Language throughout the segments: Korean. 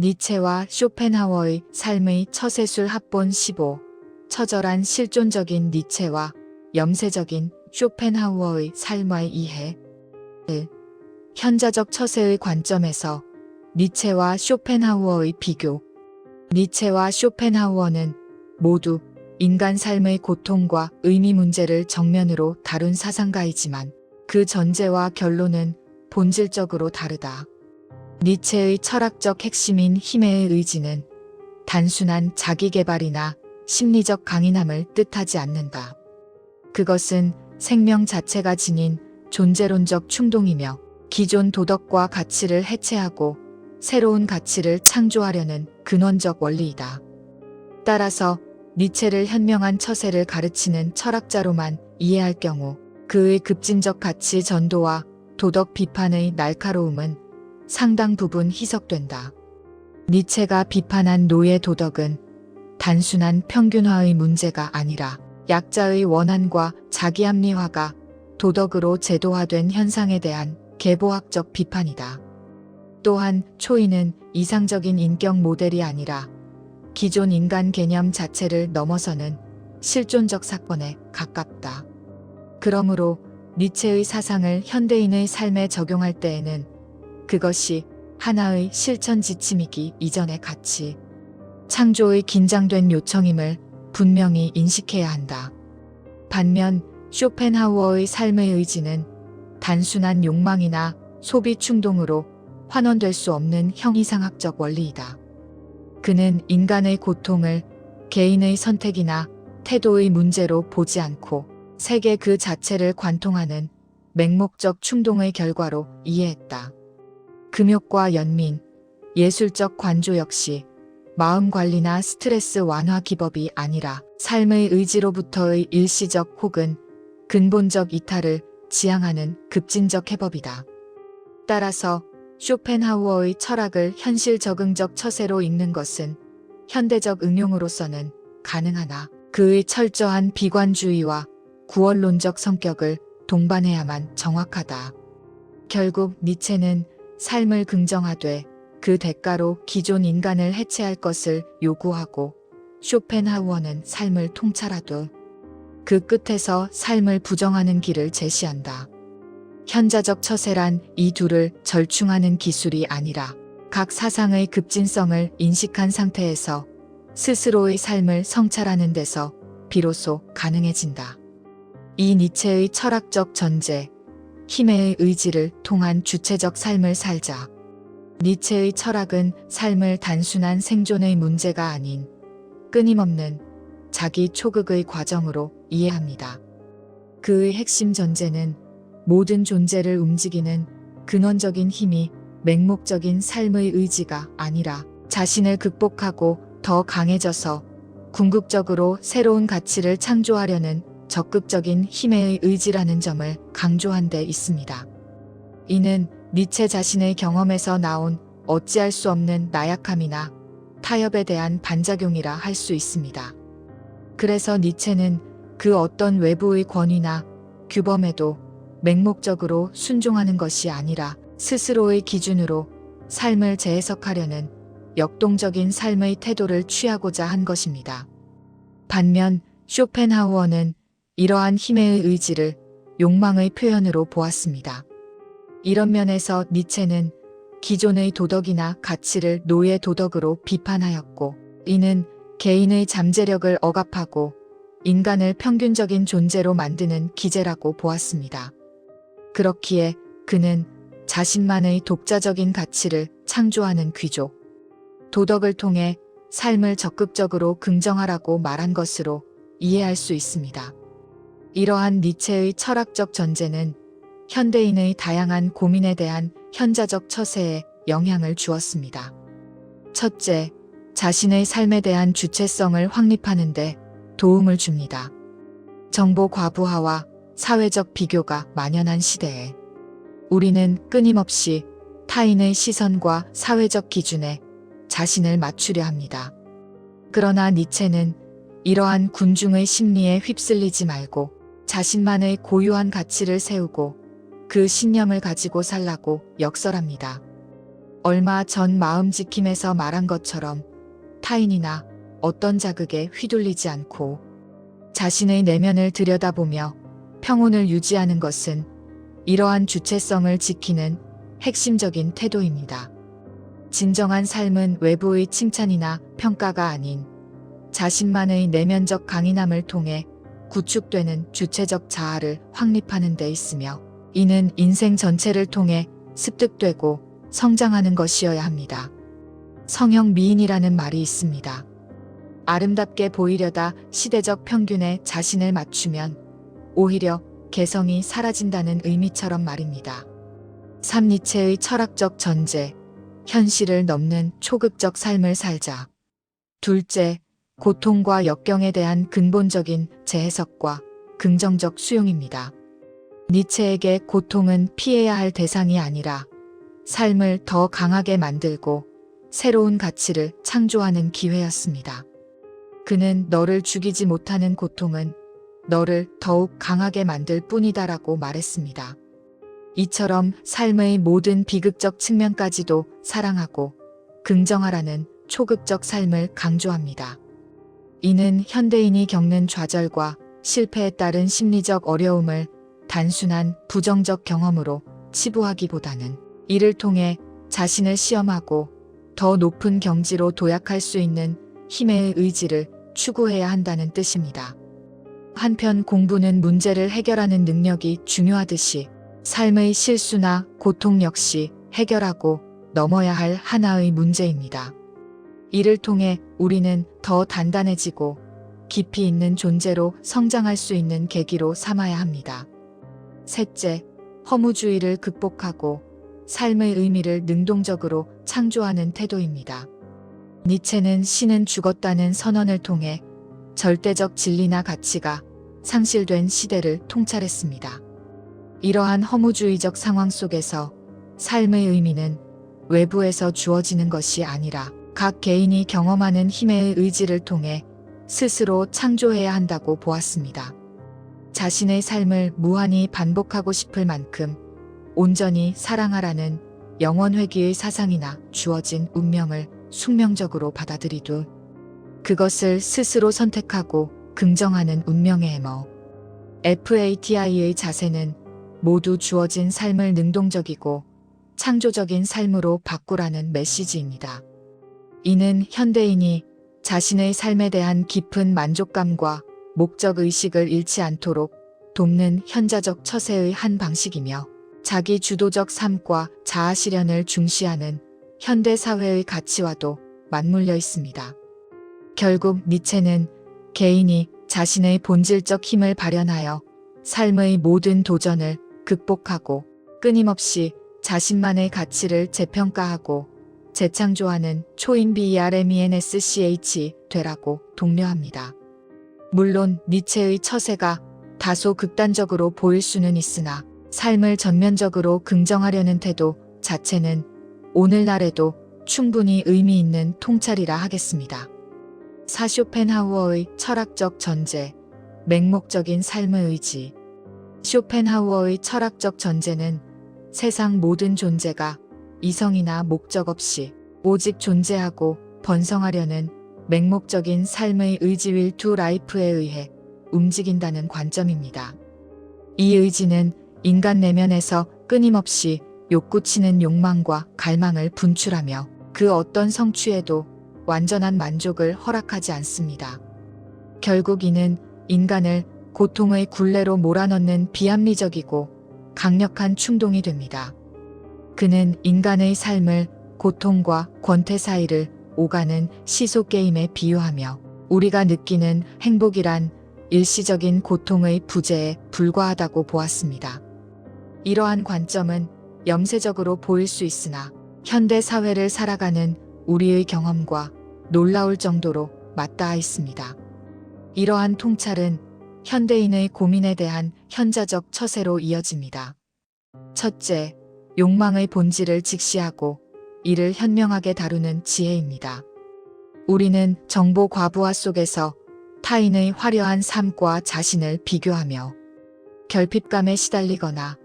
니체와 쇼펜하워의 삶의 처세술 합본 15. 처절한 실존적인 니체와 염세적인 쇼펜하우어의 삶의 이해. 1. 현자적 처세의 관점에서 니체와 쇼펜하우어의 비교. 니체와 쇼펜하우어는 모두 인간 삶의 고통과 의미 문제를 정면으로 다룬 사상가이지만 그 전제와 결론은 본질적으로 다르다. 니체의 철학적 핵심인 힘의 의지는 단순한 자기개발이나 심리적 강인함을 뜻하지 않는다. 그것은 생명 자체가 지닌 존재론적 충동이며 기존 도덕과 가치를 해체하고 새로운 가치를 창조하려는 근원적 원리이다. 따라서 니체를 현명한 처세를 가르치는 철학자로만 이해할 경우 그의 급진적 가치 전도와 도덕 비판의 날카로움은 상당 부분 희석된다. 니체가 비판한 노예 도덕은 단순한 평균화의 문제가 아니라 약자의 원한과 자기합리화가 도덕으로 제도화된 현상에 대한 계보학적 비판이다. 또한 초인은 이상적인 인격 모델이 아니라 기존 인간 개념 자체를 넘어서는 실존적 사건에 가깝다. 그러므로 니체의 사상을 현대인의 삶에 적용할 때에는 그것이 하나의 실천 지침이기 이전의 가치, 창조의 긴장된 요청임을 분명히 인식해야 한다. 반면 쇼펜하우어의 삶의 의지는 단순한 욕망이나 소비 충동으로 환원될 수 없는 형이상학적 원리이다. 그는 인간의 고통을 개인의 선택이나 태도의 문제로 보지 않고 세계 그 자체를 관통하는 맹목적 충동의 결과로 이해했다. 금욕과 연민, 예술적 관조 역시 마음 관리나 스트레스 완화 기법이 아니라 삶의 의지로부터의 일시적 혹은 근본적 이탈을 지향하는 급진적 해법이다. 따라서 쇼펜하우어의 철학을 현실 적응적 처세로 읽는 것은 현대적 응용으로서는 가능하나 그의 철저한 비관주의와 구원론적 성격을 동반해야만 정확하다. 결국 니체는 삶을 긍정하되 그 대가로 기존 인간을 해체할 것을 요구하고 쇼펜하우어는 삶을 통찰하되 그 끝에서 삶을 부정하는 길을 제시한다. 현자적 처세란 이 둘을 절충하는 기술이 아니라 각 사상의 급진성을 인식한 상태에서 스스로의 삶을 성찰하는 데서 비로소 가능해진다. 이 니체의 철학적 전제, 힘의 의지를 통한 주체적 삶을 살자. 니체의 철학은 삶을 단순한 생존의 문제가 아닌 끊임없는 자기 초극의 과정으로 이해합니다. 그의 핵심 전제는 모든 존재를 움직이는 근원적인 힘이 맹목적인 삶의 의지가 아니라 자신을 극복하고 더 강해져서 궁극적으로 새로운 가치를 창조하려는 적극적인 힘의 의지라는 점을 강조한 데 있습니다. 이는 니체 자신의 경험에서 나온 어찌할 수 없는 나약함이나 타협에 대한 반작용이라 할 수 있습니다. 그래서 니체는 그 어떤 외부의 권위나 규범에도 맹목적으로 순종하는 것이 아니라 스스로의 기준으로 삶을 재해석하려는 역동적인 삶의 태도를 취하고자 한 것입니다. 반면 쇼펜하우어는 이러한 힘의 의지를 욕망의 표현으로 보았습니다. 이런 면에서 니체는 기존의 도덕이나 가치를 노예 도덕으로 비판하였고 이는 개인의 잠재력을 억압하고 인간을 평균적인 존재로 만드는 기제라고 보았습니다. 그렇기에 그는 자신만의 독자적인 가치를 창조하는 귀족, 도덕을 통해 삶을 적극적으로 긍정하라고 말한 것으로 이해할 수 있습니다. 이러한 니체의 철학적 전제는 현대인의 다양한 고민에 대한 현자적 처세에 영향을 주었습니다. 첫째, 자신의 삶에 대한 주체성을 확립하는 데 도움을 줍니다. 정보 과부하와 사회적 비교가 만연한 시대에 우리는 끊임없이 타인의 시선과 사회적 기준에 자신을 맞추려 합니다. 그러나 니체는 이러한 군중의 심리에 휩쓸리지 말고 자신만의 고유한 가치를 세우고 그 신념을 가지고 살라고 역설합니다. 얼마 전 마음 지킴에서 말한 것처럼 타인이나 어떤 자극에 휘둘리지 않고 자신의 내면을 들여다보며 평온을 유지하는 것은 이러한 주체성을 지키는 핵심적인 태도입니다. 진정한 삶은 외부의 칭찬이나 평가가 아닌 자신만의 내면적 강인함을 통해 구축되는 주체적 자아를 확립하는 데 있으며, 이는 인생 전체를 통해 습득되고 성장하는 것이어야 합니다. 성형 미인이라는 말이 있습니다. 아름답게 보이려다 시대적 평균에 자신을 맞추면 오히려 개성이 사라진다는 의미처럼 말입니다. 3. 니체의 철학적 전제, 현실을 넘는 초극적 삶을 살자. 둘째, 고통과 역경에 대한 근본적인 재해석과 긍정적 수용입니다. 니체에게 고통은 피해야 할 대상이 아니라 삶을 더 강하게 만들고 새로운 가치를 창조하는 기회였습니다. 그는 너를 죽이지 못하는 고통은 너를 더욱 강하게 만들 뿐이다라고 말했습니다. 이처럼 삶의 모든 비극적 측면까지도 사랑하고 긍정하라는 초극적 삶을 강조합니다. 이는 현대인이 겪는 좌절과 실패에 따른 심리적 어려움을 단순한 부정적 경험으로 치부하기보다는 이를 통해 자신을 시험하고 더 높은 경지로 도약할 수 있는 힘의 의지를 추구해야 한다는 뜻입니다. 한편 공부는 문제를 해결하는 능력이 중요하듯이 삶의 실수나 고통 역시 해결하고 넘어야 할 하나의 문제입니다. 이를 통해 우리는 더 단단해지고 깊이 있는 존재로 성장할 수 있는 계기로 삼아야 합니다. 셋째, 허무주의를 극복하고 삶의 의미를 능동적으로 창조하는 태도입니다. 니체는 신은 죽었다는 선언을 통해 절대적 진리나 가치가 상실된 시대를 통찰했습니다. 이러한 허무주의적 상황 속에서 삶의 의미는 외부에서 주어지는 것이 아니라 각 개인이 경험하는 힘의 의지를 통해 스스로 창조해야 한다고 보았습니다. 자신의 삶을 무한히 반복하고 싶을 만큼 온전히 사랑하라는 영원회귀의 사상이나 주어진 운명을 숙명적으로 받아들이듯 그것을 스스로 선택하고 긍정하는 운명의 해머. FATI의 자세는 모두 주어진 삶을 능동적이고 창조적인 삶으로 바꾸라는 메시지입니다. 이는 현대인이 자신의 삶에 대한 깊은 만족감과 목적의식을 잃지 않도록 돕는 현자적 처세의 한 방식이며, 자기 주도적 삶과 자아실현을 중시하는 현대사회의 가치와도 맞물려 있습니다. 결국 니체는 개인이 자신의 본질적 힘을 발현하여 삶의 모든 도전을 극복하고 끊임없이 자신만의 가치를 재평가하고 재창조하는 초인BRMENSCH 되라고 독려합니다. 물론 니체의 처세가 다소 극단적으로 보일 수는 있으나 삶을 전면적으로 긍정하려는 태도 자체는 오늘날에도 충분히 의미 있는 통찰이라 하겠습니다. 4. 쇼펜하우어의 철학적 전제, 맹목적인 삶의 의지. 쇼펜하우어의 철학적 전제는 세상 모든 존재가 이성이나 목적 없이 오직 존재하고 번성하려는 맹목적인 삶의 의지 will to life에 의해 움직인다는 관점입니다. 이 의지는 인간 내면에서 끊임없이 욕구치는 욕망과 갈망을 분출하며 그 어떤 성취에도 완전한 만족을 허락하지 않습니다. 결국 이는 인간을 고통의 굴레로 몰아넣는 비합리적이고 강력한 충동이 됩니다. 그는 인간의 삶을 고통과 권태 사이를 오가는 시소게임에 비유하며 우리가 느끼는 행복이란 일시적인 고통의 부재에 불과하다고 보았습니다. 이러한 관점은 염세적으로 보일 수 있으나 현대 사회를 살아가는 우리의 경험과 놀라울 정도로 맞닿아 있습니다. 이러한 통찰은 현대인의 고민에 대한 현자적 처세로 이어집니다. 첫째, 욕망의 본질을 직시하고 이를 현명하게 다루는 지혜입니다. 우리는 정보 과부하 속에서 타인의 화려한 삶과 자신을 비교하며 결핍감에 시달리거나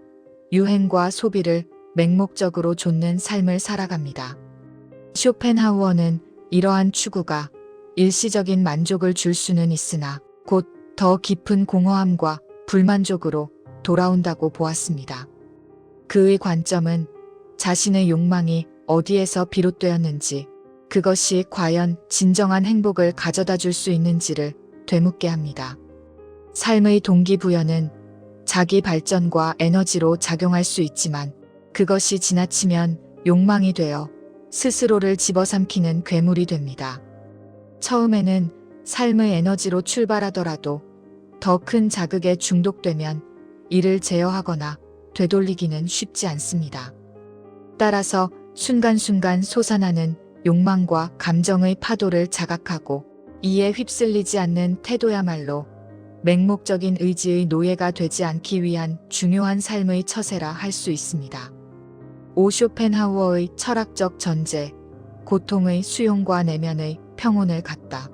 유행과 소비를 맹목적으로 좇는 삶을 살아갑니다. 쇼펜하우어는 이러한 추구가 일시적인 만족을 줄 수는 있으나 곧 더 깊은 공허함과 불만족으로 돌아온다고 보았습니다. 그의 관점은 자신의 욕망이 어디에서 비롯되었는지, 그것이 과연 진정한 행복을 가져다 줄 수 있는지를 되묻게 합니다. 삶의 동기부여는 자기 발전과 에너지로 작용할 수 있지만 그것이 지나치면 욕망이 되어 스스로를 집어삼키는 괴물이 됩니다. 처음에는 삶의 에너지로 출발하더라도 더 큰 자극에 중독되면 이를 제어하거나 되돌리기는 쉽지 않습니다. 따라서 순간순간 솟아나는 욕망과 감정의 파도를 자각하고 이에 휩쓸리지 않는 태도야말로 맹목적인 의지의 노예가 되지 않기 위한 중요한 삶의 처세라 할 수 있습니다. 오 쇼펜하우어의 철학적 전제, 고통의 수용과 내면의 평온을 갖다.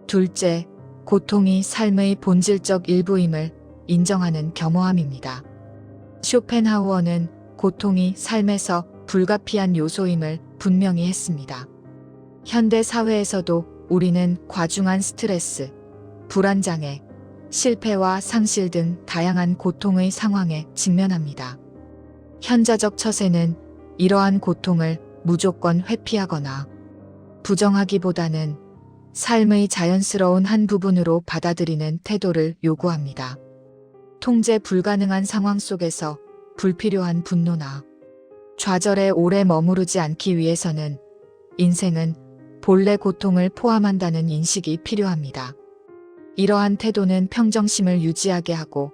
둘째, 고통이 삶의 본질적 일부임을 인정하는 겸허함입니다. 쇼펜하우어는 고통이 삶에서 불가피한 요소임을 분명히 했습니다. 현대 사회에서도 우리는 과중한 스트레스, 불안장애, 실패와 상실 등 다양한 고통의 상황에 직면합니다. 현자적 처세는 이러한 고통을 무조건 회피하거나 부정하기보다는 삶의 자연스러운 한 부분으로 받아들이는 태도를 요구합니다. 통제 불가능한 상황 속에서 불필요한 분노나 좌절에 오래 머무르지 않기 위해서는 인생은 본래 고통을 포함한다는 인식이 필요합니다. 이러한 태도는 평정심을 유지하게 하고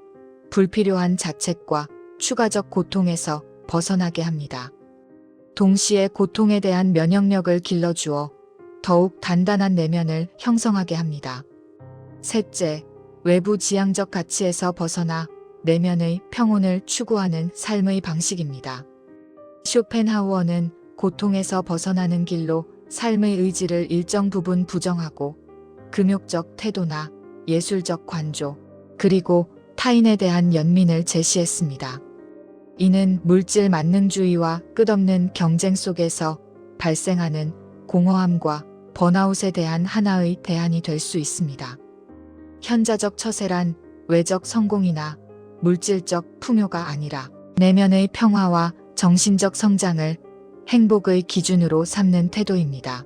불필요한 자책과 추가적 고통에서 벗어나게 합니다. 동시에 고통에 대한 면역력을 길러주어 더욱 단단한 내면을 형성하게 합니다. 셋째, 외부 지향적 가치에서 벗어나 내면의 평온을 추구하는 삶의 방식입니다. 쇼펜하우어는 고통에서 벗어나는 길로 삶의 의지를 일정 부분 부정하고 금욕적 태도나 예술적 관조, 그리고 타인에 대한 연민을 제시했습니다. 이는 물질 만능주의와 끝없는 경쟁 속에서 발생하는 공허함과 번아웃에 대한 하나의 대안이 될 수 있습니다. 현자적 처세란 외적 성공이나 물질적 풍요가 아니라 내면의 평화와 정신적 성장을 행복의 기준으로 삼는 태도입니다.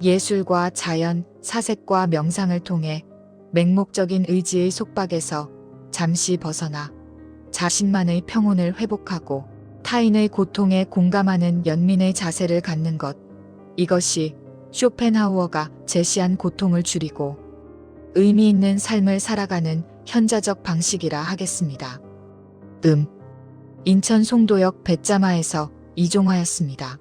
예술과 자연, 사색과 명상을 통해 맹목적인 의지의 속박에서 잠시 벗어나 자신만의 평온을 회복하고 타인의 고통에 공감하는 연민의 자세를 갖는 것, 이것이 쇼펜하우어가 제시한 고통을 줄이고 의미 있는 삶을 살아가는 현자적 방식이라 하겠습니다. 인천 송도역 뱃자마에서 이종화였습니다.